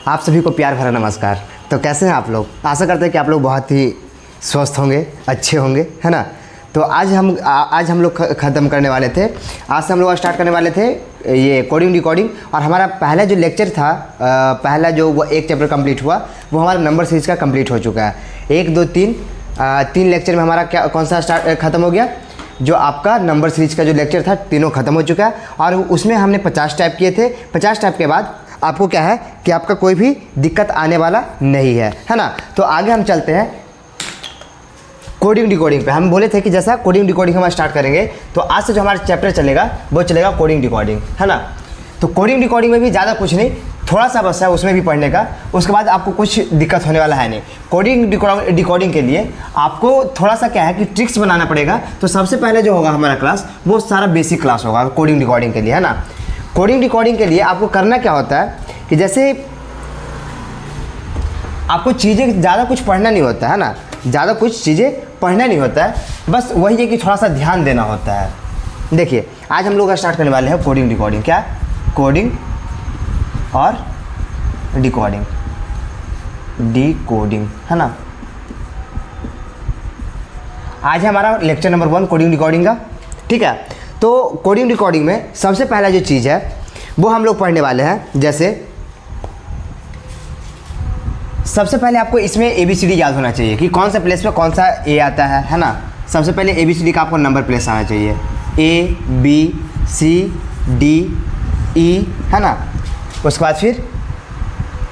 आप सभी को प्यार भरा नमस्कार। तो कैसे हैं आप लोग? आशा करते हैं कि आप लोग बहुत ही स्वस्थ होंगे, अच्छे होंगे, है ना। तो आज हम लोग ख़त्म करने वाले थे, आज से हम लोग स्टार्ट करने वाले थे ये कोडिंग डिकोडिंग। और हमारा पहला जो लेक्चर था, पहला जो वो एक चैप्टर कंप्लीट हुआ, वो हमारा नंबर सीरीज़ का कंप्लीट हो चुका है। 1 2 3 3 लेक्चर में हमारा कौन सा ख़त्म हो गया? जो आपका नंबर सीरीज का जो लेक्चर था, तीनों ख़त्म हो चुका है। और उसमें हमने 50 टाइप किए थे। 50 टाइप के बाद आपको क्या है कि आपका कोई भी दिक्कत आने वाला नहीं है ना। तो आगे हम चलते हैं कोडिंग डिकोडिंग पे। हम बोले थे कि जैसा कोडिंग डिकोडिंग हम स्टार्ट करेंगे, तो आज से जो हमारा चैप्टर चलेगा वो चलेगा कोडिंग डिकोडिंग, है ना। तो कोडिंग डिकोडिंग में भी ज़्यादा कुछ नहीं, थोड़ा सा बस है उसमें भी पढ़ने का। उसके बाद आपको कुछ दिक्कत होने वाला है नहीं। कोडिंग डिकोडिंग के लिए आपको थोड़ा सा क्या है कि ट्रिक्स बनाना पड़ेगा। तो सबसे पहले जो होगा हमारा क्लास, वो सारा बेसिक क्लास होगा कोडिंग डिकोडिंग के लिए, है ना। कोडिंग डिकोडिंग के लिए आपको करना क्या होता है कि जैसे आपको चीज़ें ज़्यादा कुछ पढ़ना नहीं होता है ना, ज़्यादा कुछ चीज़ें पढ़ना नहीं होता है, बस वही है कि थोड़ा सा ध्यान देना होता है। देखिए, आज हम लोग स्टार्ट करने वाले हैं कोडिंग डिकोडिंग। क्या? कोडिंग और डिकोडिंग, है ना। आज है हमारा लेक्चर नंबर 1 कोडिंग डिकोडिंग का, ठीक है। तो कोडिंग डिकोडिंग में सबसे पहला जो चीज़ है वो हम लोग पढ़ने वाले हैं। जैसे सबसे पहले आपको इसमें ABCD याद होना चाहिए कि कौन सा प्लेस पे कौन सा ए आता है ना। सबसे पहले ABCD का आपको नंबर प्लेस आना चाहिए, ABCDE, है ना। उसके बाद फिर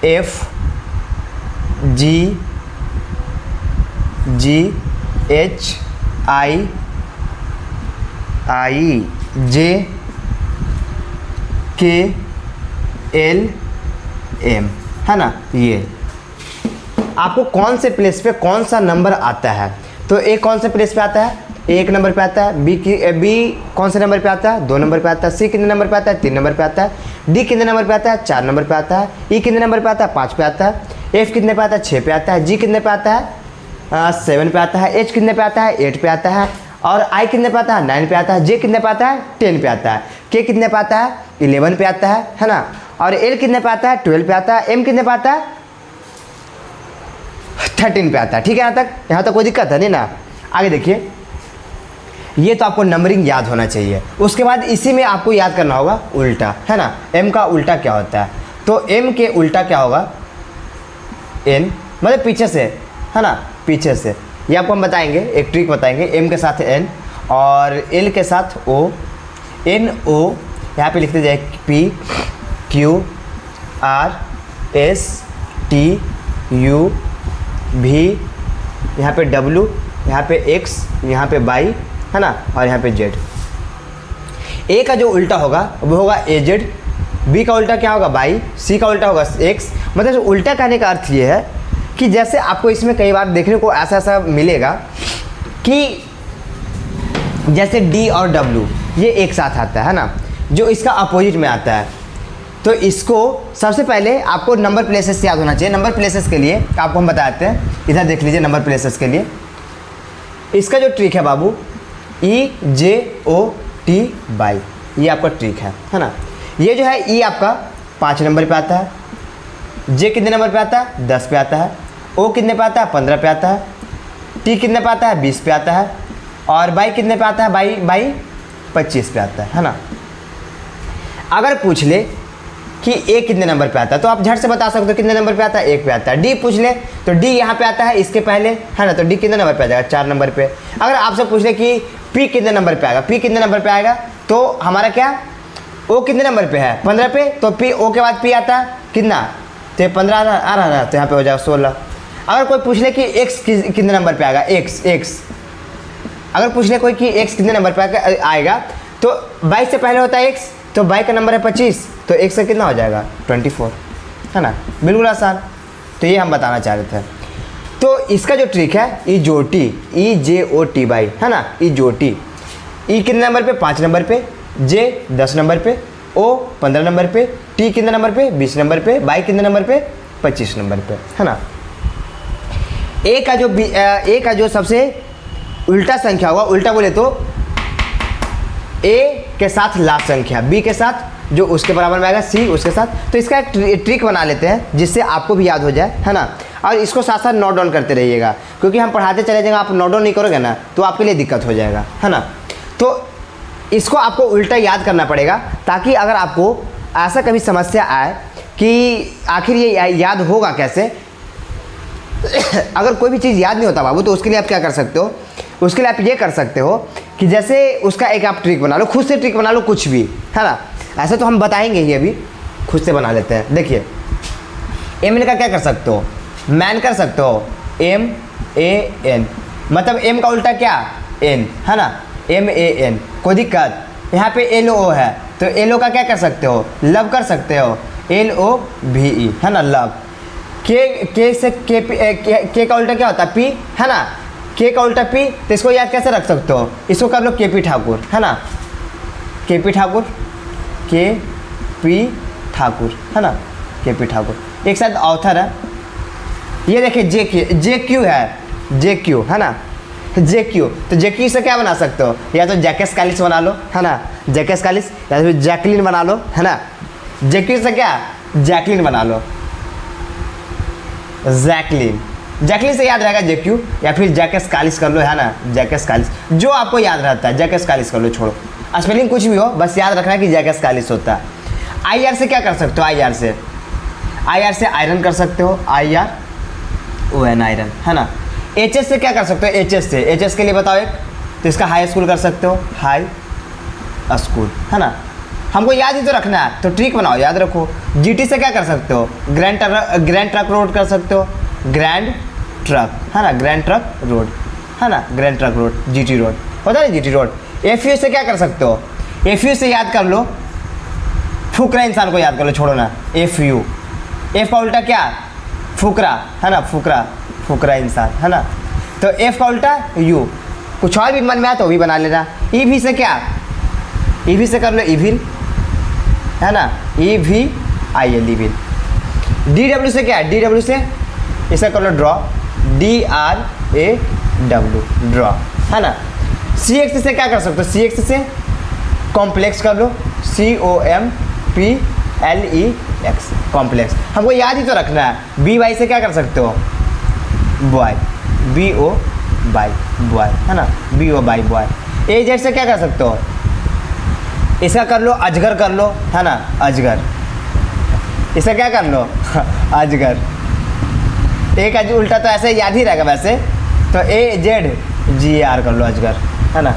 FGHIJKLM, है ना। ये आपको कौन से प्लेस पे कौन सा नंबर आता है। तो ए कौन से प्लेस पे आता है? 1 नंबर पे आता है। बी कौन से नंबर पे आता है? 2 नंबर पे आता है। सी कितने नंबर पे आता है? 3 नंबर पे आता है। डी कितने नंबर पे आता है? 4 नंबर पे आता है। ई कितने नंबर पे आता है? 5 पे आता है। एफ कितने पे आता है? 6 पे आता है। जी कितने पे आता है? 7 पे आता है। एच कितने पे आता है? 8 पे आता है। और आई कितने पे आता है? 9 पे आता है। जे कितने पे आता है? 10 पे आता है। के कितने पे आता है? 11 पे आता है ना। और एल कितने पे आता है? 12 पे आता है। एम कितने पे आता है? 13 पे आता है। ठीक है, यहाँ तक कोई दिक्कत है नहीं ना। आगे देखिए, ये तो आपको नंबरिंग याद होना चाहिए। उसके बाद इसी में आपको याद करना होगा उल्टा, है ना। एम का उल्टा क्या होता है? तो एम के उल्टा क्या होगा? एन, मतलब पीछे से, है ना, पीछे से। ये आपको हम बताएंगे, एक ट्रिक बताएंगे। एम के साथ एन और एल के साथ ओ, एन ओ यहाँ पे लिखते जाए PQRSTU V, यहाँ पे W, यहाँ पे X, यहाँ पे Y, है ना, और यहाँ पे Z। A का जो उल्टा होगा वो होगा AZ, B का उल्टा क्या होगा? Y, C का उल्टा होगा X। मतलब उल्टा कहने का अर्थ ये है कि जैसे आपको इसमें कई बार देखने को ऐसा मिलेगा कि जैसे D और W ये एक साथ आता है ना, जो इसका अपोजिट में आता है। तो इसको सबसे पहले आपको नंबर प्लेसेस याद होना चाहिए। नंबर प्लेसेस के लिए आपको हम बताते हैं, इधर देख लीजिए। नंबर प्लेसेस के लिए इसका जो ट्रिक है बाबू, EJOTY, ये आपका ट्रिक है ना। ये जो है ई आपका 5 नंबर पे आता है। जे कितने नंबर पे आता है? 10 पे आता है। ओ कितने पे आता है? 15 पे आता है। टी कितने पे आता है? 20 पे आता है। और बाई कितने पे आता है? बाई 25 पे आता है ना। अगर पूछ ले कि ए कितने नंबर पे आता है, तो आप झट से बता सकते हो कितने नंबर पे आता है? 1 पे आता है। डी पूछ ले तो डी यहाँ पे आता है इसके पहले, है ना। तो डी कितने नंबर पे आ जाएगा? 4 नंबर पे। अगर आपसे पूछ ले कि पी कितने नंबर पे आएगा, पी कितने नंबर पे आएगा, तो हमारा क्या, ओ कितने नंबर पे है? 15 पे। तो पी, ओ के बाद पी आता है कितना? तो 15 आ रहा है, तो यहाँ पे हो जाएगा 16। अगर कोई पूछ ले कि एक्स कितने नंबर पे आएगा, एक्स अगर पूछ ले कोई कि एक्स कितने नंबर पे आएगा, तो 22 से पहले होता है एक्स, तो बाई का नंबर है 25, तो एक से कितना हो जाएगा? 24, है ना। बिल्कुल आसान। तो ये हम बताना चाह रहे थे। तो इसका जो ट्रिक है EJOTY, है ना, EJOTY। ई कितने नंबर पे? 5 नंबर पे। जे 10 नंबर पे। ओ 15 नंबर पे। टी कितने नंबर पे? 20 नंबर पे। बाई कितने नंबर पे? 25 नंबर पे, है ना। ए का जो सबसे उल्टा संख्या होगा, उल्टा बोले तो ए के साथ लास्ट संख्या, बी के साथ जो उसके बराबर में आएगा सी उसके साथ। तो इसका एक ट्रिक बना लेते हैं जिससे आपको भी याद हो जाए, है ना। और इसको साथ साथ नोट डाउन करते रहिएगा, क्योंकि हम पढ़ाते चले जाएंगे, आप नोट डाउन नहीं करोगे ना तो आपके लिए दिक्कत हो जाएगा, है ना। तो इसको आपको उल्टा याद करना पड़ेगा, ताकि अगर आपको ऐसा कभी समस्या आए कि आखिर ये याद होगा कैसे अगर कोई भी चीज़ याद नहीं होता बाबू, तो उसके लिए आप क्या कर सकते हो, उसके लिए आप ये कर सकते हो कि जैसे उसका एक आप ट्रिक बना लो, खुद से ट्रिक बना लो, कुछ भी, है ना। ऐसे तो हम बताएंगे ही, अभी खुद से बना लेते हैं। देखिए एम का क्या कर सकते हो, मैन कर सकते हो, MAN, मतलब एम का उल्टा क्या, एन, है ना, MAN। कोई दिक्कत, यहाँ पे LO है तो LO का क्या कर सकते हो, लव कर सकते हो, LOVE, है ना, लव। के से के का उल्टा क्या होता है, P, है ना, के का उल्टा P, तो इसको याद कैसे रख सकते हो, इसको कर लो KP ठाकुर, है ना, KP ठाकुर, KP ठाकुर, है ना, KP ठाकुर। एक साथ ऑथर है, ये देखिए JQ है, JQ, है ना, JQ, तो JQ से क्या बना सकते हो, या तो जैकेस कालिस बना लो, है ना, जैकेस कालिस, या फिर जैकलिन बना लो, है ना। JQ से क्या, जैकलिन बना लो, जैकलिन, जैकलिन से याद रहेगा JQ, या फिर जैकेस कालिस कर लो, है ना, जैकेस कालिस, जो आपको याद रहता है जैकेस कालिस कर लो, छोड़ो स्पेलिंग कुछ भी हो, बस याद रखना है कि जैकेस कालिस होता है। IR से क्या कर सकते हो, IR से आयरन कर सकते हो, IRON, आयरन, है ना। HS से क्या कर सकते हो, HS के लिए बताओ एक, तो इसका हाई स्कूल कर सकते हो, हाई स्कूल, है ना। हमको याद ही तो रखना है, तो ट्रिक बनाओ, याद रखो। GT से क्या कर सकते हो, ग्रैंड ट्रक रोड कर सकते हो, ग्रैंड ट्रक, है ना, ग्रैंड ट्रक रोड, है ना, grand truck road, GT road होता है, GT रोड। FU से क्या कर सकते हो, FU से याद कर लो, फुकरा इंसान को याद कर लो, छोड़ो ना, FU, F का उल्टा क्या, फुकरा, है ना, फुकरा इंसान, है ना। तो F का उल्टा U, कुछ और भी मन में आया तो भी बना लेना। EV से क्या, EV से कर लो इविल, है ना, EVIL, इविल। DW से क्या है, DW से इसे कर लो ड्रॉ, DRAW, ड्रॉ, है ना। CX से क्या कर सकते हो, CX से कॉम्प्लेक्स कर लो, COMPLEX, कॉम्प्लेक्स। हमको याद ही तो रखना है। BY से क्या कर सकते हो, बॉय, BO बाय, बॉय, है ना, BO बाय, बॉय। AZ से क्या कर सकते हो, इसका कर लो अजगर कर लो, है ना, अजगर, इसे क्या कर लो अजगर। एक अज उल्टा तो ऐसे याद ही रहेगा वैसे, तो AZGR कर लो, अजगर, है ना।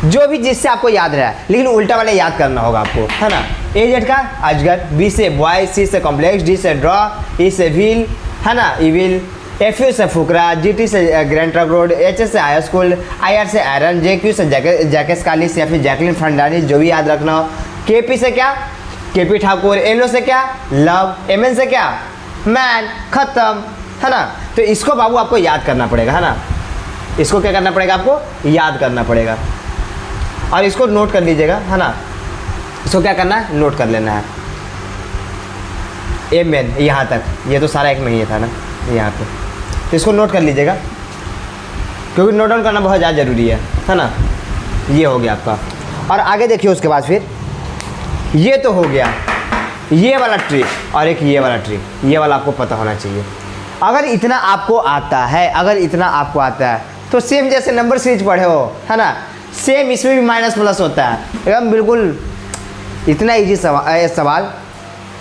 जो भी जिससे आपको याद रहा है, लेकिन उल्टा वाले याद करना होगा आपको, है ना। AZ का अजगर, B से बॉय, C से कॉम्प्लेक्स, D से ड्रॉ, E से व्हील, है ना, इविल। FU से फुकरा, GT से ग्रैंड ट्रक रोड, HS से हाई स्कूल, IR से आयरन, JQ से जैकेस कालिस या फिर जैकलिन फर्नांडिस, जो भी याद रखना हो। KP से क्या, KP ठाकुर। LO से क्या, लव। MN से क्या, मैन, खत्म, है ना। तो इसको बाबू आपको याद करना पड़ेगा, है ना, इसको क्या करना पड़ेगा, आपको याद करना पड़ेगा, और इसको नोट कर लीजिएगा, है ना। इसको क्या करना है, नोट कर लेना है। MN यहाँ तक, ये तो सारा एक में ही था ना, यहाँ पे, तो इसको नोट कर लीजिएगा, क्योंकि नोट डाउन करना बहुत ज़्यादा ज़रूरी है ना। ये हो गया आपका, और आगे देखिए उसके बाद फिर ये तो हो गया ये वाला ट्रिक, और एक ये वाला ट्रिक, ये वाला आपको पता होना चाहिए। अगर इतना आपको आता है, तो सेम जैसे नंबर सीरीज पढ़े हो, है ना, सेम इसमें भी माइनस प्लस होता है, एकदम बिल्कुल इतना ईजी सवाल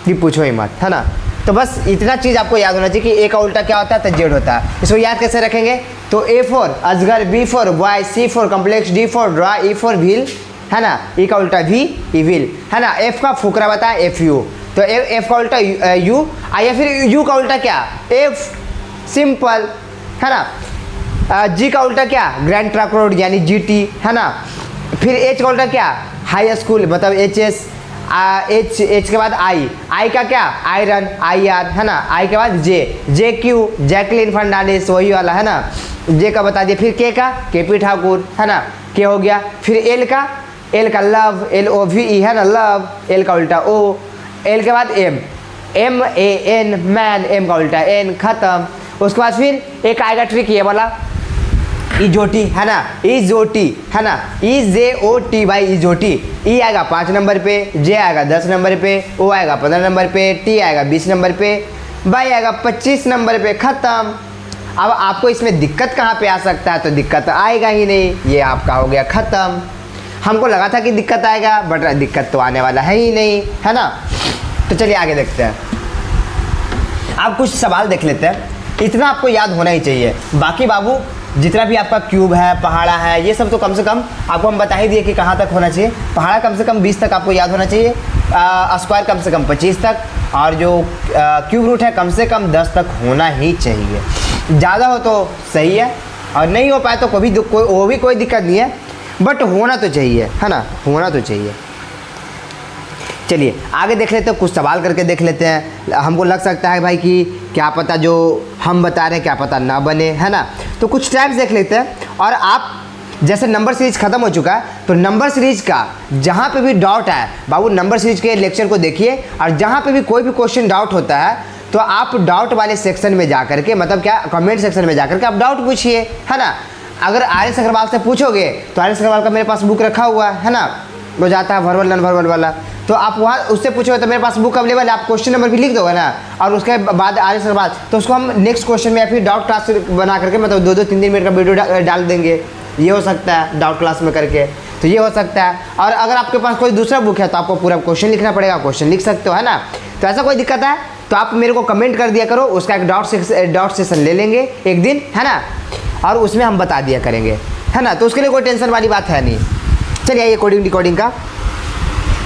कि पूछो ही मत, है ना। तो बस इतना चीज़ आपको याद होना चाहिए कि A का उल्टा क्या होता है, तो Z होता है। इसको याद कैसे रखेंगे, तो A फॉर अजगर, B for boy, C for complex, D for draw, E for wheel, है ना, E का उल्टा V, इविल, है ना। F का फुकरा बताया FU, तो F का उल्टा U, या फिर U का उल्टा क्या, F, सिंपल, है ना। G का उल्टा क्या, ग्रैंड ट्रक रोड यानी GT, है ना। फिर H का उल्टा क्या, हाई स्कूल, मतलब HS। H के बाद I का क्या, आयरन, IR, है ना। I के बाद JQ, जैकलिन फर्नांडिस, वही वाला, है ना। J का बता दिए। फिर K का KP ठाकुर, है ना, K हो गया। फिर L का लव, LOVE, है ना, लव, L का उल्टा O। L के बाद MAN, मैन, M का उल्टा N, खत्म। उसके बाद फिर एक आएगा ट्रिक ये वाला, इजोटी है ना, इजोटी है ना, EJOT भाई इजोटी। ई आएगा 5 नंबर पे, जे आएगा 10 नंबर पे, ओ आएगा 15 नंबर पे, टी आएगा 20 नंबर पे, बाई आएगा 25 नंबर पे, ख़त्म। अब आपको इसमें दिक्कत कहाँ पे आ सकता है, तो दिक्कत आएगा ही नहीं, ये आपका हो गया ख़त्म। हमको लगा था कि दिक्कत आएगा, बट दिक्कत तो आने वाला है ही नहीं, है ना। तो चलिए आगे देखते हैं। आप कुछ सवाल देख लेते हैं, इतना आपको याद होना ही चाहिए। बाकी बाबू जितना भी आपका क्यूब है, पहाड़ा है, ये सब तो कम से कम आपको हम बता ही दिए कि कहाँ तक होना चाहिए। पहाड़ा कम से कम 20 तक आपको याद होना चाहिए, स्क्वायर कम से कम 25 तक, और जो क्यूब रूट है कम से कम 10 तक होना ही चाहिए। ज़्यादा हो तो सही है, और नहीं हो पाए तो वो भी कोई दिक्कत नहीं है, बट होना तो चाहिए, है ना, होना तो चाहिए। चलिए आगे देख लेते हैं, कुछ सवाल करके देख लेते हैं। हमको लग सकता है भाई कि क्या पता जो हम बता रहे हैं क्या पता ना बने, है ना। तो कुछ टाइप्स देख लेते हैं। और आप जैसे नंबर सीरीज ख़त्म हो चुका है, तो नंबर सीरीज का जहाँ पे भी डाउट है बाबू, नंबर सीरीज के लेक्चर को देखिए, और जहाँ पे भी कोई भी क्वेश्चन डाउट होता है तो आप डाउट वाले सेक्शन में जा करके, मतलब क्या, कमेंट सेक्शन में जा करके आप डाउट पूछिए, है ना। अगर RS अग्रवाल से पूछोगे तो RS अग्रवाल का मेरे पास बुक रखा हुआ है ना, वो जाता है वर्बल नॉन वर्बल वाला, तो आप वहाँ उससे पूछोगे तो मेरे पास बुक अवेलेबल है, आप क्वेश्चन नंबर भी लिख दोगे ना, और उसके बाद RS अग्रवाल, तो उसको हम नेक्स्ट क्वेश्चन में या फिर डाउट क्लास बना करके, मतलब 2-2 3-3 मिनट का वीडियो डाल देंगे, ये हो सकता है डाउट क्लास में करके, तो ये हो सकता है। और अगर आपके पास कोई दूसरा बुक है तो आपको पूरा क्वेश्चन लिखना पड़ेगा, क्वेश्चन लिख सकते हो, है ना। तो ऐसा कोई दिक्कत है तो आप मेरे को कमेंट कर दिया करो, उसका एक डाउट सेशन ले लेंगे एक दिन, है ना, और उसमें हम बता दिया करेंगे, है ना। तो उसके लिए कोई टेंशन वाली बात है नहीं। चलिए आइए कोडिंग डिकोडिंग का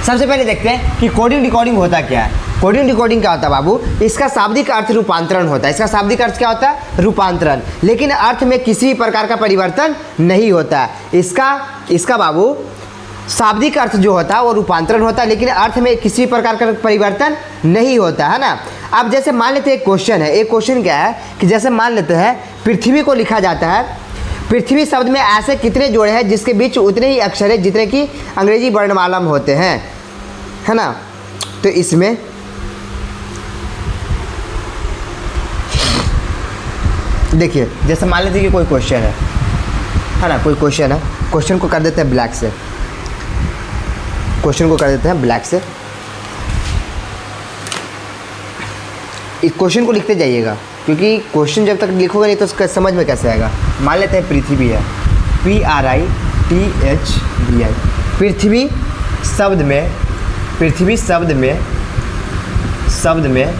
सबसे पहले देखते हैं कि कोडिंग डिकोडिंग होता क्या है। कोडिंग डिकोडिंग क्या होता है बाबू, इसका शाब्दिक अर्थ रूपांतरण होता है। इसका शाब्दिक अर्थ क्या होता है, रूपांतरण, लेकिन अर्थ में किसी भी प्रकार का परिवर्तन नहीं होता है। इसका बाबू शाब्दिक अर्थ जो होता है वो रूपांतरण होता है, लेकिन अर्थ में किसी प्रकार का परिवर्तन नहीं होता है ना। अब जैसे मान लेते हैं एक क्वेश्चन है, एक क्वेश्चन क्या है कि जैसे मान लेते हैं पृथ्वी को लिखा जाता है, पृथ्वी शब्द में ऐसे कितने जोड़े हैं जिसके बीच उतने ही अक्षर है जितने कि अंग्रेजी वर्णमाला में होते हैं, है ना। तो इसमें देखिए जैसे मान लेते हैं कि कोई क्वेश्चन है ना, कोई क्वेश्चन है, क्वेश्चन को कर देते हैं ब्लैक से, क्वेश्चन को कर देते हैं ब्लैक से। इस क्वेश्चन को लिखते जाइएगा, क्योंकि क्वेश्चन जब तक लिखोगे नहीं तो उसका समझ में कैसे आएगा। मान लेते हैं पृथ्वी है, PRITHVI, पृथ्वी शब्द में, पृथ्वी शब्द में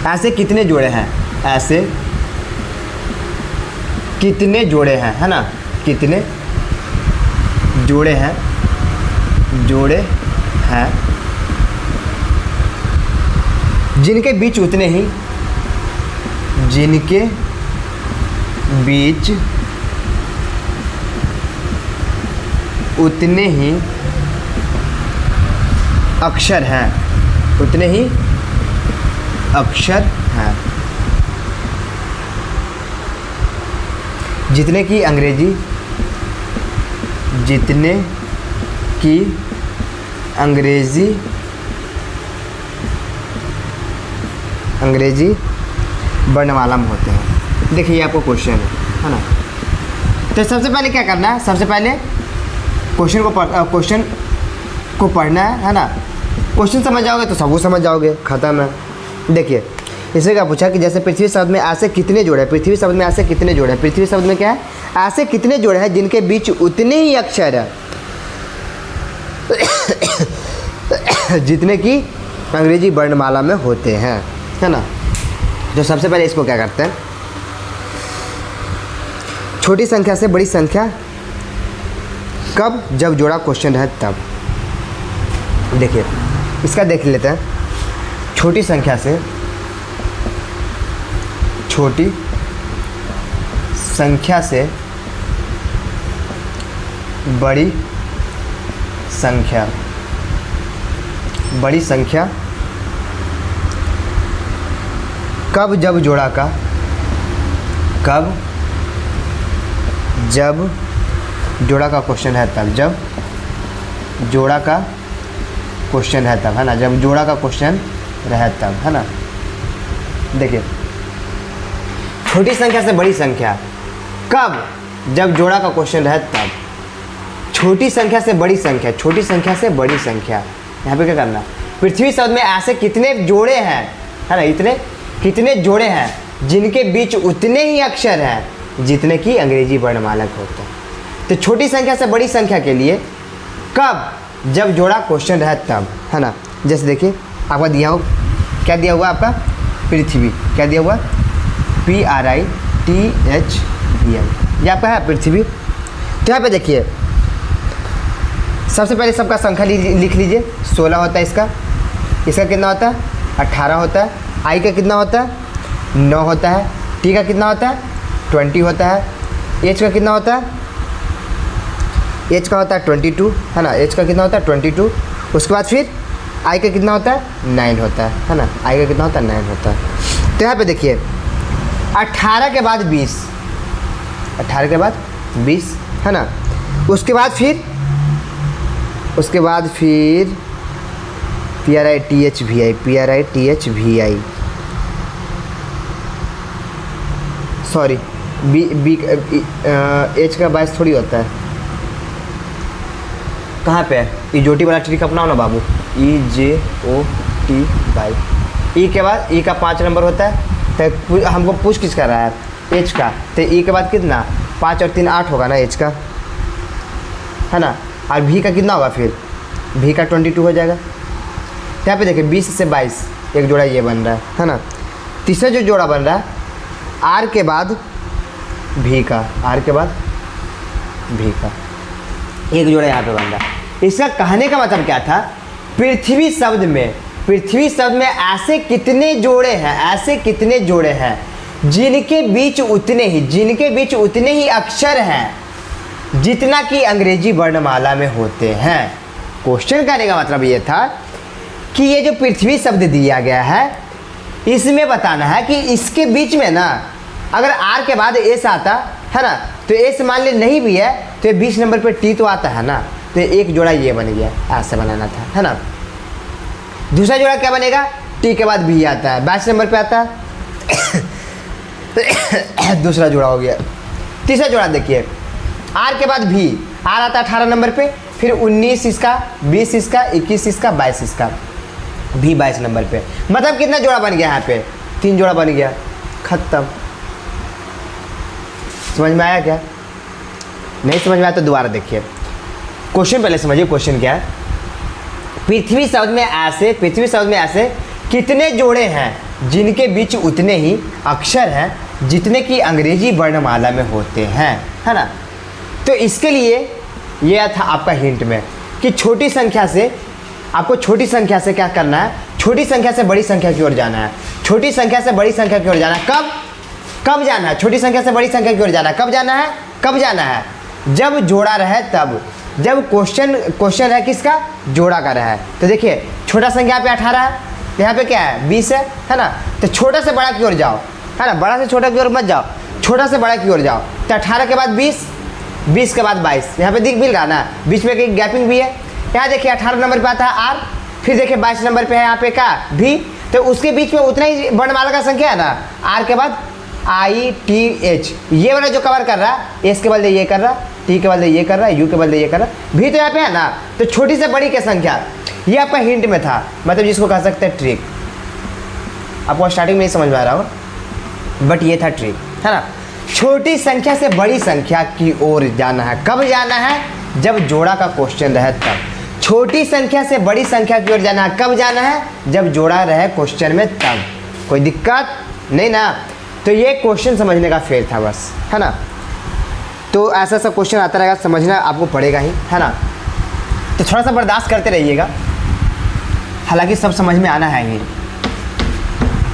ऐसे कितने जोड़े हैं, ऐसे कितने जोड़े हैं, है ना, कितने जोड़े हैं, जिनके बीच उतने ही, जिनके बीच उतने ही अक्षर हैं, उतने ही अक्षर हैं जितने की अंग्रेजी, जितने की अंग्रेजी वर्णमाला में होते हैं। देखिए आपको क्वेश्चन है ना। तो सबसे पहले क्या करना है, सबसे पहले क्वेश्चन को पढ़ना है ना। क्वेश्चन समझ जाओगे तो सब कुछ समझ जाओगे, खत्म है। देखिए इससे क्या पूछा कि जैसे पृथ्वी शब्द में ऐसे कितने जोड़े हैं, पृथ्वी शब्द में ऐसे कितने जोड़े हैं, पृथ्वी शब्द में क्या है, ऐसे कितने जोड़े हैं जिनके बीच उतने ही अक्षर है जितने की अंग्रेजी वर्णमाला में होते हैं, है ना। तो सबसे पहले इसको क्या करते हैं, छोटी संख्या से बड़ी संख्या कब, जब जोड़ा क्वेश्चन है तब। देखिए इसका देख लेते हैं, छोटी संख्या से बड़ी संख्या कब, जब जोड़ा का, कब जब जोड़ा का क्वेश्चन है तब, जब जोड़ा का क्वेश्चन है तब, है ना, जब जोड़ा का क्वेश्चन रहे तब, है ना। देखिए छोटी संख्या से बड़ी संख्या कब? जब जोड़ा का क्वेश्चन रहे तब। छोटी संख्या से बड़ी संख्या, छोटी संख्या से बड़ी संख्या, यहाँ पे क्या करना? पृथ्वी शब्द में ऐसे कितने जोड़े हैं, है ना, इतने कितने जोड़े हैं जिनके बीच उतने ही अक्षर हैं जितने की अंग्रेजी वर्णमाला होते हैं। तो छोटी संख्या से बड़ी संख्या के लिए कब? जब जोड़ा क्वेश्चन रहे तब, है ना। जैसे देखिए आपका दिया हो, क्या दिया हुआ आपका? पृथ्वी। क्या दिया हुआ? PRITHVI, ये आपका है पृथ्वी। तो यहाँ पे देखिए सबसे पहले सबका संख्या लिख लीजिए। 16 होता है इसका, इसका कितना होता है? 18 होता है। आई का कितना होता है? 9 होता है। टी का कितना होता है? 20 होता है। एच का कितना होता है? एच का होता है 22, है ना। एच का कितना होता है? 22। उसके बाद फिर आई का कितना होता है? 9 होता है ना। आई का कितना होता है? 9 होता है। तो यहाँ पे देखिए 18 के बाद 20, 18 के बाद 20, है ना। उसके बाद फिर PRITHVI, सॉरी एच का 22 थोड़ी होता है। कहाँ पे है? EJOT वाला ट्रिक अपनाओ ना बाबू। EJOT बाई ई के बाद ई का 5 नंबर होता है। तो हमको पूछ किस कर रहा है? एच का। तो ई के बाद कितना? 5 और 3 8 होगा ना एच का, है ना। और भी का कितना होगा? फिर भी का 22 हो जाएगा। यहाँ पे देखिए 20 से 22 एक जोड़ा ये बन रहा है ना। तीसरा जो जोड़ा बन रहा है आर के बाद भी का, आर के बाद भी का एक जोड़ा यहाँ पे बन रहा है। इसका कहने का मतलब क्या था? पृथ्वी शब्द में ऐसे कितने जोड़े हैं, ऐसे कितने जोड़े हैं जिनके बीच उतने ही अक्षर हैं जितना कि अंग्रेजी वर्णमाला में होते हैं। क्वेश्चन करने का मतलब ये था कि ये जो पृथ्वी शब्द दिया गया है इसमें बताना है कि इसके बीच में ना अगर आर के बाद एस आता है ना, तो एस मान ले नहीं भी है तो ये 20 नंबर पे टी तो आता है ना। तो एक जोड़ा ये बन गया, ऐसे बनाना था, है ना। दूसरा जोड़ा क्या बनेगा? टी के बाद भी आता है, 22 नंबर पे आता है। दूसरा जोड़ा हो गया। तीसरा जोड़ा देखिए आर के बाद भी, आर आता है 18 नंबर पे, फिर 19 इसका, 20 इसका, 21 इसका, 22 इसका, भी 22 नंबर पे। मतलब कितना जोड़ा बन गया? यहाँ पे 3 जोड़ा बन गया, खत्म। समझ में आया क्या? नहीं समझ में आया तो दोबारा देखिए क्वेश्चन, पहले समझिए क्वेश्चन क्या है। पृथ्वी शब्द में ऐसे कितने जोड़े हैं जिनके बीच उतने ही अक्षर हैं जितने कि अंग्रेजी वर्णमाला में होते हैं, है ना। तो इसके लिए यह था आपका हिंट में कि छोटी संख्या से आपको छोटी संख्या से क्या करना है? छोटी संख्या से बड़ी संख्या की ओर जाना है। छोटी संख्या से बड़ी संख्या की ओर जाना है। कब जाना है? छोटी संख्या से बड़ी संख्या की ओर जाना है। कब जाना है? जब जोड़ा रहे तब, जब क्वेश्चन है किसका? जोड़ा का रहा है। तो देखिए छोटा संख्या पे 18 है, यहाँ पे क्या है? 20 है ना। तो छोटा से बड़ा की ओर जाओ, है ना। बड़ा से छोटा की ओर मत जाओ, छोटा से बड़ा की ओर जाओ। तो 18 के बाद 20, 20 के बाद 22, यहाँ पे दिख मिल रहा ना, बीच में एक गैपिंग भी है। यहाँ देखिए 18 नंबर पे आता है आर, फिर देखिए 22 नंबर पे है यहाँ पे का भी, तो उसके बीच में उतना ही वर्णमाला का संख्या है ना। आर के बाद ITH, ये वाला जो कवर कर रहा है, एस के बदले ये कर रहा, टी के बदले ये कर रहा है, यू के बदले ये कर रहा, भी तो यहाँ पे है ना। तो छोटी से बड़ी की संख्या ये आपका हिंट में था, मतलब जिसको कह सकते हैं ट्रिक। आपको स्टार्टिंग में ही समझ में आ रहा हो, बट ये था ट्रिक, है ना। छोटी संख्या से बड़ी संख्या की ओर जाना है। कब जाना है? जब जोड़ा का क्वेश्चन रहे तब। छोटी संख्या से बड़ी संख्या की ओर जाना है। कब जाना है? जब जोड़ा रहे क्वेश्चन में तब। कोई दिक्कत नहीं ना। तो ये क्वेश्चन समझने का फेर था बस, है ना। तो ऐसा क्वेश्चन आता रहेगा, समझना आपको पड़ेगा ही, है ना। तो थोड़ा सा बर्दाश्त करते रहिएगा, हालांकि सब समझ में आना है ही।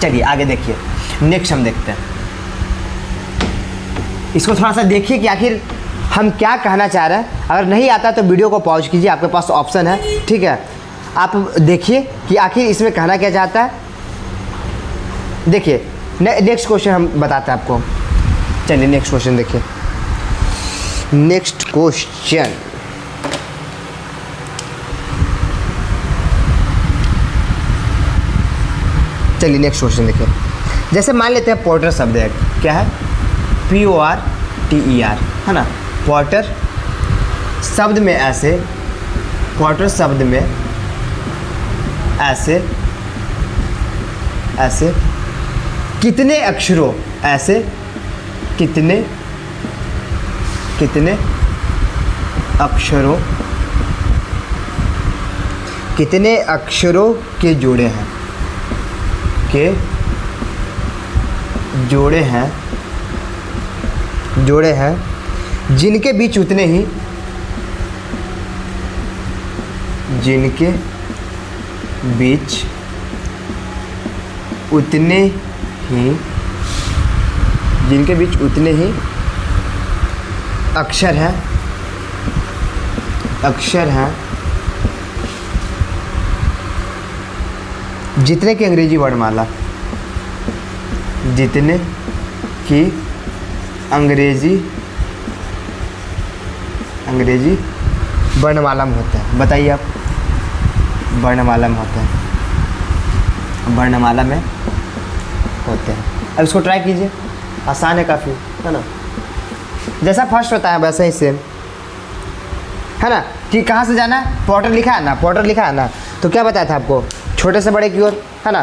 चलिए आगे देखिए, नेक्स्ट हम देखते हैं। इसको थोड़ा सा देखिए कि आखिर हम क्या कहना चाह रहे हैं। अगर नहीं आता तो वीडियो को पॉज कीजिए, आपके पास ऑप्शन है, ठीक है। आप देखिए कि आखिर इसमें कहना क्या चाहता है। देखिए नेक्स्ट क्वेश्चन हम बताते हैं आपको। चलिए नेक्स्ट क्वेश्चन देखिए। नेक्स्ट क्वेश्चन, चलिए नेक्स्ट क्वेश्चन देखिए। जैसे मान लेते हैं पोर्टर शब्द है, क्या है? TER, है ना। वाटर शब्द में ऐसे, वाटर शब्द में ऐसे, ऐसे कितने अक्षरों, ऐसे कितने अक्षरों, कितने अक्षरों के जोड़े हैं, जोड़े हैं जिनके बीच उतने ही, जिनके बीच उतने ही अक्षर हैं जितने की अंग्रेजी वर्णमाला, जितने की अंग्रेजी वर्णमाला में होता है। बताइए आप, वर्णमाला में होता है, वर्णमाला में होते हैं। अब इसको ट्राई कीजिए, आसान है काफ़ी, है ना। जैसा फर्स्ट होता है वैसा ही सेम, है ना। कि कहाँ से जाना है, पोर्टर लिखा है ना, पोर्टर लिखा है ना, तो क्या बताया था आपको, छोटे से बड़े की ओर, है ना।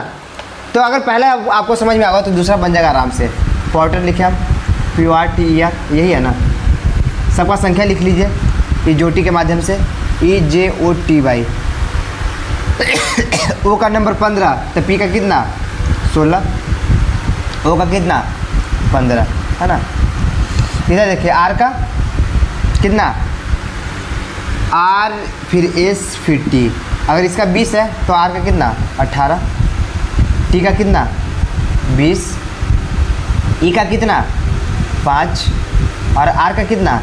तो अगर पहले आपको समझ में आ गया तो दूसरा बन जाएगा आराम से। पोर्टर लिखे हम, PORTER, यही है ना। सबका संख्या लिख लीजिए EJOT के माध्यम से, EJOTY। O का नंबर 15, तो P का कितना 16, O का कितना 15, है ना। इधर देखिए R का कितना, R फिर S फिर T, अगर इसका 20 है तो R का कितना 18, T का कितना 20, E का कितना 5 और R का कितना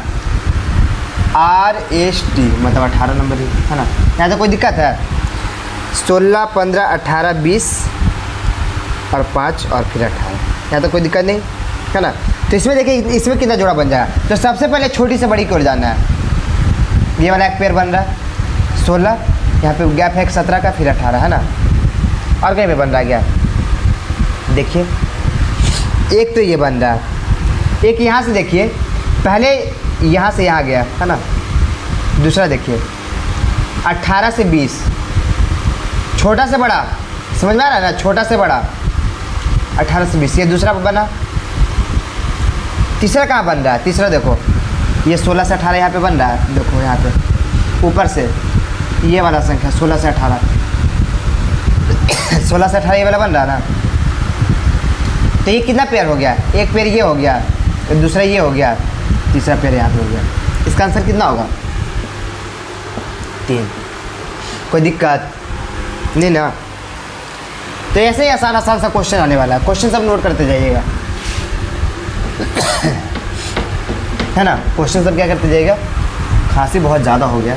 RST, मतलब 18 नंबर ही, है ना। यहाँ तो कोई दिक्कत है, 16, 15, 18, 20 और 5 और फिर 18, यहाँ तो कोई दिक्कत नहीं, है ना। तो इसमें देखिए, इसमें कितना जोड़ा बन जाएगा। तो सबसे पहले छोटी से बड़ी की ओर जाना है। ये वाला एक पेयर बन रहा है 16, यहाँ पे गैप है 17 का, फिर 18, है ना। और कहीं पे बन रहा है क्या, देखिए एक तो ये बन रहा है, एक यहाँ से देखिए, पहले यहाँ से यहाँ गया, है ना। दूसरा देखिए 18 से 20, छोटा से बड़ा, समझ में आ रहा है ना, छोटा से बड़ा 18 से 20, ये दूसरा बना। तीसरा कहाँ बन रहा है, तीसरा देखो, ये 16 से 18 यहाँ पे बन रहा है, देखो यहाँ पे ऊपर से ये वाला संख्या 16 से 18, 16 से 18 ये वाला बन रहा है ना। तो ये कितना पेयर हो गया, एक पेयर ये हो गया, दूसरा ये हो गया, तीसरा पेयर यहाँ पे हो गया। इसका आंसर कितना होगा 3। कोई दिक्कत नहीं ना। तो ऐसे ही आसान आसान सा क्वेश्चन आने वाला है, क्वेश्चन सब नोट करते जाइएगा, है ना। क्वेश्चन सब क्या करते जाइएगा। खांसी बहुत ज़्यादा हो गया,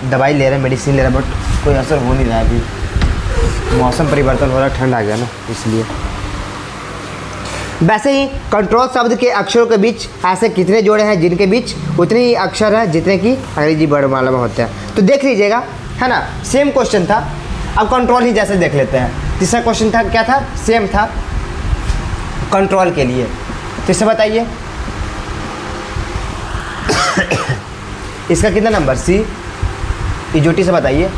दवाई ले रहे, मेडिसिन ले रहे, बट कोई असर हो नहीं रहा है अभी, मौसम परिवर्तन हो रहा है, ठंड आ गया ना, इसलिए। वैसे ही कंट्रोल शब्द के अक्षरों के बीच ऐसे कितने जोड़े हैं जिनके बीच उतने ही अक्षर हैं जितने की अंग्रेजी वर्णमाला में होते हैं। तो देख लीजिएगा, है ना। सेम क्वेश्चन था, अब कंट्रोल ही जैसे देख लेते हैं। तीसरा क्वेश्चन था, क्या था, सेम था कंट्रोल के लिए। तो इससे बताइए इसका कितना नंबर, C, EJOT से बताइए,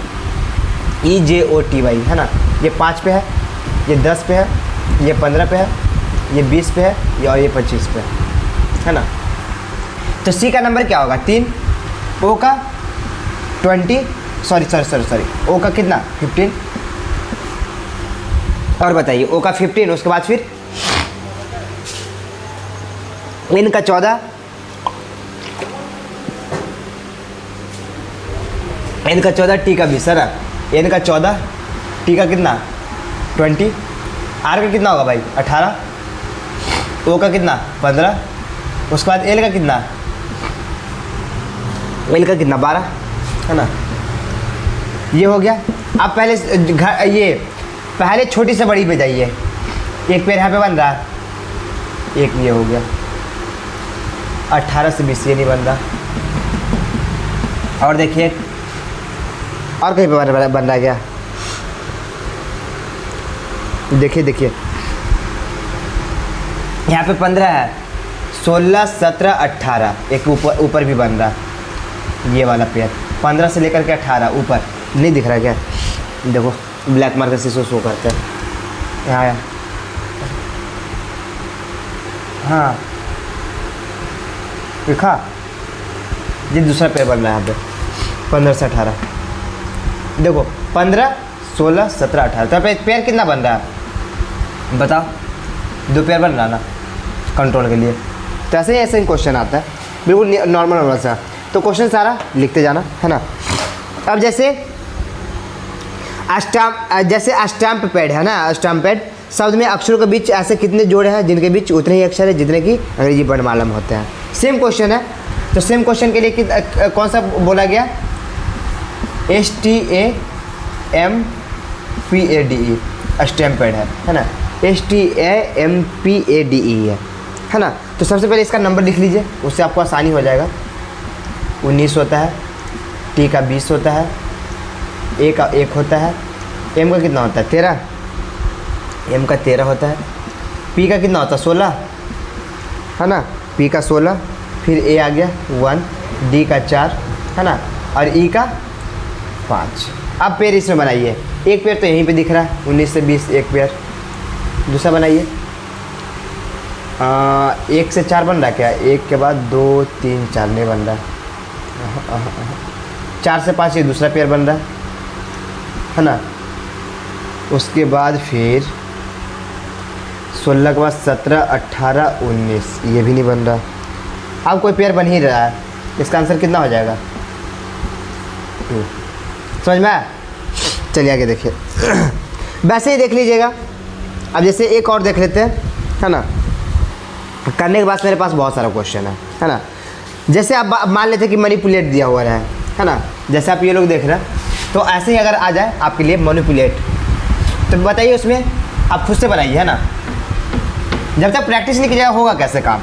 EJOTY, है ना। ये 5 पे है, ये 10 पे है, ये 15 पे है, ये 20 पे है, ये और ये 25 पे है ना। तो C का नंबर क्या होगा 3, O का 20, सॉरी O का कितना 15, और बताइए O का 15, उसके बाद फिर N का 14, N का 14, T का 20, है ना। N का 14, T का कितना 20, R का कितना होगा भाई 18, O का कितना 15, उसके बाद L का कितना 12, है ना। ये हो गया। अब पहले छोटी से बड़ी पे जाइए, एक पेड़ यहाँ पे बन रहा है, एक ये हो गया 18 से 20, ये नहीं बन रहा। और देखिए और कहीं पे बन रहा है क्या, देखिए यहाँ पे 15 है, 16, 17, 18, एक ऊपर भी बन रहा, ये वाला पेयर 15 से लेकर के 18 ऊपर नहीं दिख रहा क्या? देखो ब्लैक मार्कर से शो करते हैं यहाँ आया। हाँ दिखा, ये दूसरा पेयर बन रहा है यहाँ पे 15 से 18। देखो 15, 16, 17, 18, तो पेयर कितना बन रहा है बताओ? 2 पेयर बन रहा ना कंट्रोल के लिए। तो ऐसे ही क्वेश्चन आता है, बिल्कुल नॉर्मल सा। तो क्वेश्चन सारा लिखते जाना है ना। अब जैसे स्टैम्प पैड है ना, स्टैम्प पैड शब्द में अक्षरों के बीच ऐसे कितने जोड़े हैं जिनके बीच उतने ही अक्षर है जितने की अंग्रेजी वर्णमाला में होते हैं। सेम क्वेश्चन है, तो सेम क्वेश्चन के लिए कौन सा बोला गया? STAMPADE स्टैम्प पैड है ना, STAMPADE है ना। तो सबसे पहले इसका नंबर लिख लीजिए, उससे आपको आसानी हो जाएगा। 19 होता है, T का 20 होता है, A का 1 होता है, M का कितना होता है 13, M का 13 होता है, P का कितना होता है 16 है ना, P का 16, फिर A आ गया 1, D का 4 है ना, और E का 5। अब पेयर इसमें बनाइए। एक पेयर तो यहीं पे दिख रहा है 19 से 20 एक पेयर। दूसरा बनाइए 1 से 4 बन रहा है क्या? 1 के बाद 2 3 4 नहीं बन रहा है। 4 से 5 ये दूसरा पेयर बन रहा है ना। उसके बाद फिर 16 के बाद 17, 18, 19 ये भी नहीं बन रहा। अब कोई पेयर बन ही रहा है, इसका आंसर कितना हो जाएगा? समझ में आया? चलिए आगे देखिए। वैसे ही देख लीजिएगा। अब जैसे एक और देख लेते हैं है ना। करने के बाद मेरे पास बहुत सारा क्वेश्चन है ना। जैसे आप मान लेते हैं कि मैनिपुलेट दिया हुआ है ना, जैसे आप ये लोग देख रहे हैं, तो ऐसे ही अगर आ जाए आपके लिए मैनिपुलेट, तो बताइए उसमें आप खुद से बनाइए है ना। जब तक प्रैक्टिस नहीं कीजिएगा होगा कैसे काम?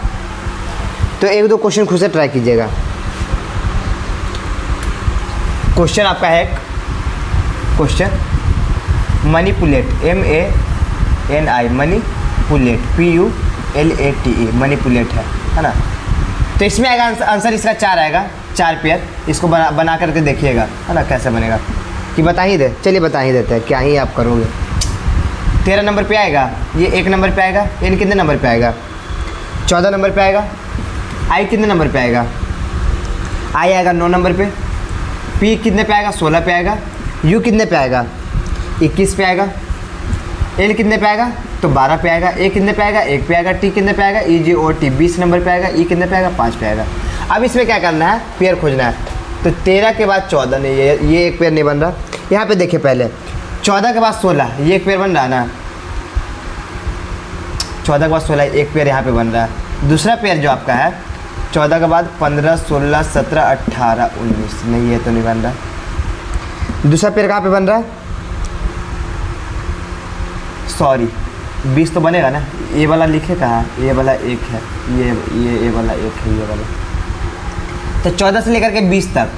तो 1-2 क्वेश्चन खुद से ट्राई कीजिएगा। क्वेश्चन आपका है question manipulate, MANI manipulate, PULATE manipulate है ना। तो इसमें आएगा आंसर, इसका 4 आएगा, 4 पेयर। इसको बना करके देखिएगा है ना कैसे बनेगा, कि बता ही दे। चलिए बता ही देते हैं, क्या ही आप करोगे। 13 नंबर पे आएगा, ये 1 नंबर पे आएगा, यानी कितने नंबर पे आएगा? 14 नंबर पे आएगा। आई कितने नंबर पे आएगा? आई आएगा 9 नंबर पे। पी कितने पे आएगा? 16 पे आएगा। यू कितने पे आएगा? 21 पे आएगा। एल कितने पे आएगा? तो 12 पे आएगा। ए कितने पे आएगा? 1 पे आएगा। टी कितने पे आएगा? EGOT 20 नंबर पे आएगा। ई कितने पे आएगा? 5 पे आएगा। अब इसमें क्या करना है? पेयर खोजना है। तो 13 के बाद 14 नहीं, ये एक पेयर नहीं बन रहा। यहाँ पे देखिए पहले 14 के बाद 16 ये एक पेयर बन रहा है ना। 14 के बाद 16 एक पेयर यहाँ पे बन रहा है। दूसरा पेयर जो आपका है 14 के बाद 15, 16, 17, 18, 19 नहीं, ये तो नहीं बन रहा। दूसरा पेयर कहाँ पे बन रहा है? सॉरी 20 तो बनेगा ना। ये वाला लिखे कहाँ? ये वाला 1 है, ये वाला 1 है, ये वाला। तो 14 से लेकर के 20 तक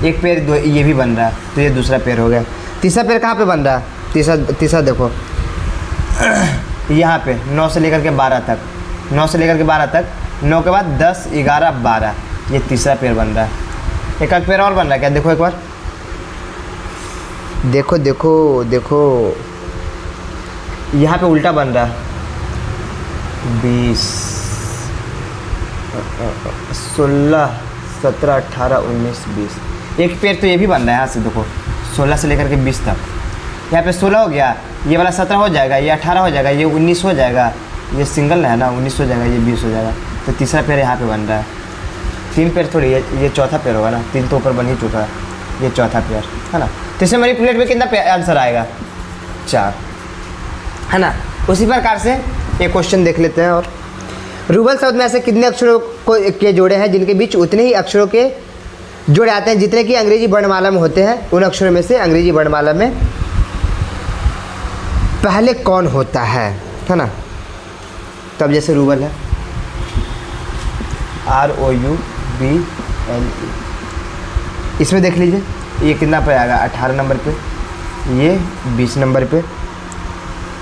एक पेयर दो, ये भी बन रहा है, तो ये दूसरा पेयर हो गया। तीसरा पेयर कहाँ पे बन रहा है? तीसरा देखो यहाँ पे 9 से लेकर के 12 तक, 9 से लेकर के 12 तक, 9 के बाद 10, 11, 12 ये तीसरा पेयर बन रहा है। एक पेयर और बन रहा है क्या? देखो एक बार, देखो देखो देखो, यहाँ पे उल्टा बन रहा है। 20, 16, 17, 18, 19, 20 एक पेयर तो ये भी बन रहा है। यहाँ से देखो 16 से लेकर के 20 तक, यहाँ पे 16 हो गया, ये वाला 17 हो जाएगा, ये 18 हो जाएगा, ये 19 हो जाएगा, ये सिंगल है ना 19 हो जाएगा, ये 20 हो जाएगा। तो तीसरा पेयर यहाँ पे बन रहा है। 3 पेयर थोड़ी, ये चौथा पेयर होगा ना, 3 तो ऊपर बन ही चुका है, ये चौथा पेयर है ना। तो इसमें मैनिपुलेट में कितना आंसर आएगा? 4 है ना। उसी प्रकार से एक क्वेश्चन देख लेते हैं। और रूबल शब्द में ऐसे कितने अक्षरों के जोड़े हैं जिनके बीच उतने ही अक्षरों के जोड़े आते हैं जितने कि अंग्रेजी वर्णमाला में होते हैं? उन अक्षरों में से अंग्रेजी वर्णमाला में पहले कौन होता है ना। तब जैसे रूबल है ROUBLE, इसमें देख लीजिए ये कितना पे आएगा? 18 नंबर पे, ये 20 नंबर पे,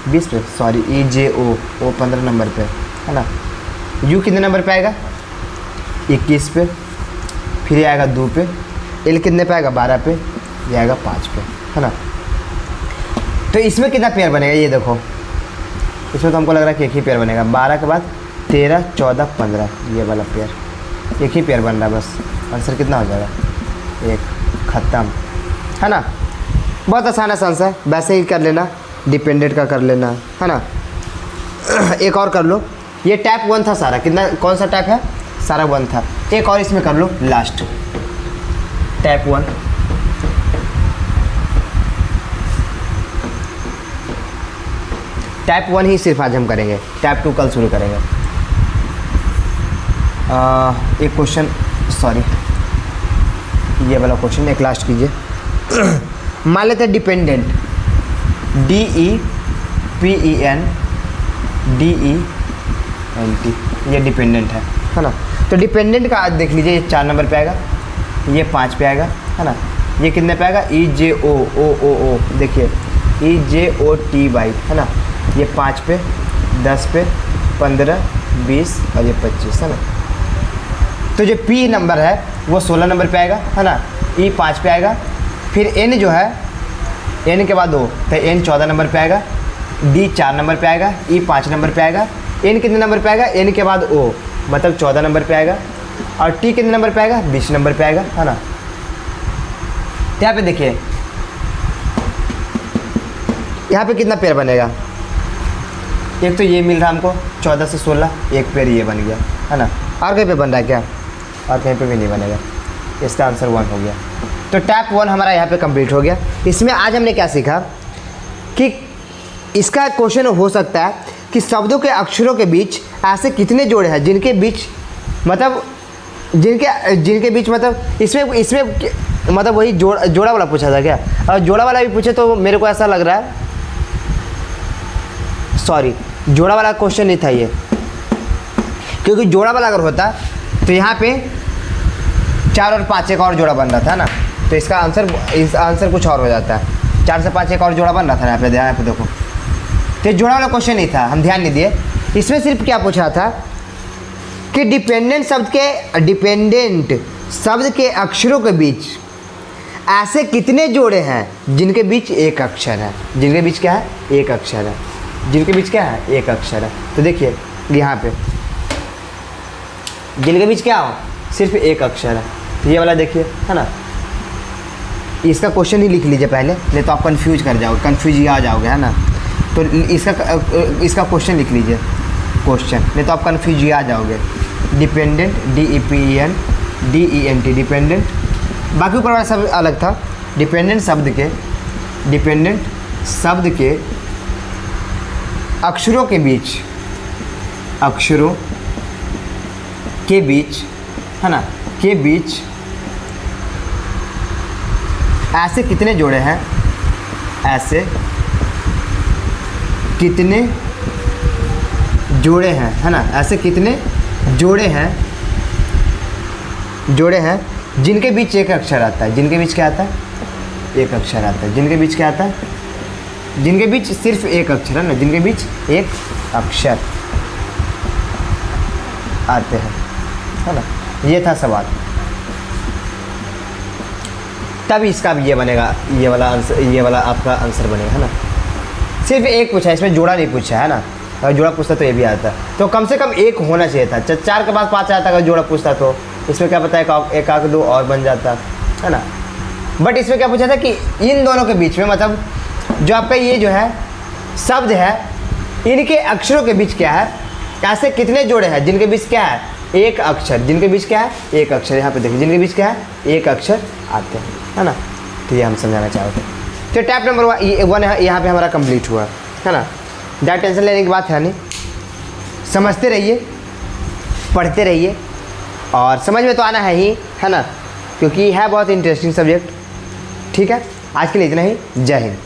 20 पे सॉरी, EJO 15 नंबर पे है ना। यू कितने नंबर पे आएगा 21 पे, फिर ये आएगा 2 पे, एल कितने पे आएगा 12 पे, ये आएगा 5 पे, है ना। तो इसमें कितना पेयर बनेगा ये देखो, इसमें तो हमको लग रहा है कि एक ही पेयर बनेगा। 12 के बाद 13, 14, 15, ये वाला पेयर, एक ही पेयर बन रहा है बस। आंसर कितना हो जाएगा 1, ख़त्म, है ना। बहुत आसान आंसर है, वैसे ही कर लेना, डिपेंडेंट का कर लेना, है ना। एक और कर लो, ये टाइप 1 था सारा, कितना कौन सा टाइप है, सारा 1 था। एक और इसमें कर लो लास्ट, टाइप 1। टाइप 1 ही सिर्फ आज हम करेंगे, टाइप 2 कल शुरू करेंगे। एक क्वेश्चन, सॉरी ये वाला क्वेश्चन एक लास्ट कीजिए। मान लेते हैं डिपेंडेंट, DEPENDENT, ये डिपेंडेंट है ना। तो डिपेंडेंट का आज देख लीजिए, ये 4 नंबर पे आएगा, ये 5 पे आएगा, है ना। ये कितने पे आएगा EJO, देखिए EJOTY, है ना। ये 5 पे, 10 पे, 15, 20 और ये 25, है ना। तो जो P नंबर है वो 16 नंबर पे आएगा, है ना। E 5 पे आएगा, फिर N जो है, N के बाद O, तो N 14 नंबर पे आएगा, D 4 नंबर पे आएगा, E 5 नंबर पे आएगा, N कितने नंबर पे आएगा, N के बाद O मतलब 14 नंबर पे आएगा, और T कितने नंबर पे आएगा, 20 नंबर पे आएगा, है ना। तो यहाँ पे देखिए, यहाँ पे कितना पेयर बनेगा, एक तो ये मिल रहा है हमको 14 से 16, एक पेयर ये बन गया, है ना। और कहीं पे बन रहा है क्या, और कहीं पे भी नहीं बनेगा, इसका आंसर 1 हो गया। तो टाइप 1 हमारा यहाँ पे कंप्लीट हो गया। इसमें आज हमने क्या सीखा कि इसका क्वेश्चन हो सकता है कि शब्दों के अक्षरों के बीच ऐसे कितने जोड़े हैं जिनके बीच मतलब जिनके बीच मतलब इसमें मतलब वही जोड़ा वाला पूछा था क्या। और जोड़ा वाला भी पूछे तो मेरे को ऐसा लग रहा है, सॉरी जोड़ा वाला क्वेश्चन नहीं था ये, क्योंकि जोड़ा वाला अगर होता तो यहाँ पे 4 और 5 एक और जोड़ा बन रहा था ना, तो इसका आंसर कुछ और हो जाता है। 4 से 5 एक और जोड़ा बन रहा था, यहाँ पे देखो। तो ये जोड़ा वाला क्वेश्चन नहीं था, हम ध्यान नहीं दिए। इसमें सिर्फ क्या पूछा था कि डिपेंडेंट शब्द के अक्षरों के बीच ऐसे कितने जोड़े हैं जिनके बीच एक अक्षर है, जिनके बीच क्या है, एक अक्षर है, जिनके बीच क्या है, एक अक्षर है। तो देखिए यहाँ पे जिनके बीच क्या हो, सिर्फ एक अक्षर है, तो ये वाला देखिए, है ना। इसका क्वेश्चन ही लिख लीजिए पहले, नहीं तो आप कंफ्यूज आ जाओगे, है ना। तो इसका क्वेश्चन लिख लीजिए, क्वेश्चन, नहीं तो आप कंफ्यूज आ जाओगे। डिपेंडेंट, DEPENDENT, डिपेंडेंट, बाकी ऊपर वाला सब अलग था। डिपेंडेंट शब्द के अक्षरों के बीच, है ना, के बीच ऐसे कितने जोड़े हैं, ऐसे कितने जोड़े हैं, है ना, ऐसे कितने जोड़े हैं जिनके बीच एक अक्षर आता है, जिनके बीच क्या आता है, एक अक्षर आता है, जिनके बीच क्या आता है, जिनके बीच सिर्फ एक अक्षर है ना, जिनके बीच एक अक्षर आते हैं, है ना। ये था सवाल, तब इसका भी ये बनेगा, ये वाला आपका आंसर बनेगा, है ना। सिर्फ एक पूछा है, इसमें जोड़ा नहीं पूछा है ना, अगर जोड़ा पूछता तो ये भी आता, तो कम से कम एक होना चाहिए था। 4 के बाद 5 आता, अगर जोड़ा पूछता तो इसमें क्या पता है एक आग 2 और बन जाता, है ना। बट इसमें क्या पूछा था कि इन दोनों के बीच में, मतलब जो आपका ये जो है शब्द है, इनके अक्षरों के बीच क्या है, ऐसे कितने जोड़े हैं जिनके बीच क्या है, एक अक्षर, जिनके बीच क्या है, एक अक्षर। यहाँ पे देखिए, जिनके बीच क्या है, एक अक्षर आते हैं, है ना। तो ये हम समझाना चाहते हैं। तो टाइप नंबर 1 यहाँ पे हमारा कंप्लीट हुआ, है ना। ज़्यादा टेंशन लेने की बात है नहीं, समझते रहिए, पढ़ते रहिए, और समझ में तो आना है ही, है ना, क्योंकि है बहुत इंटरेस्टिंग सब्जेक्ट। ठीक है, आज के लिए इतना ही। जय हिंद।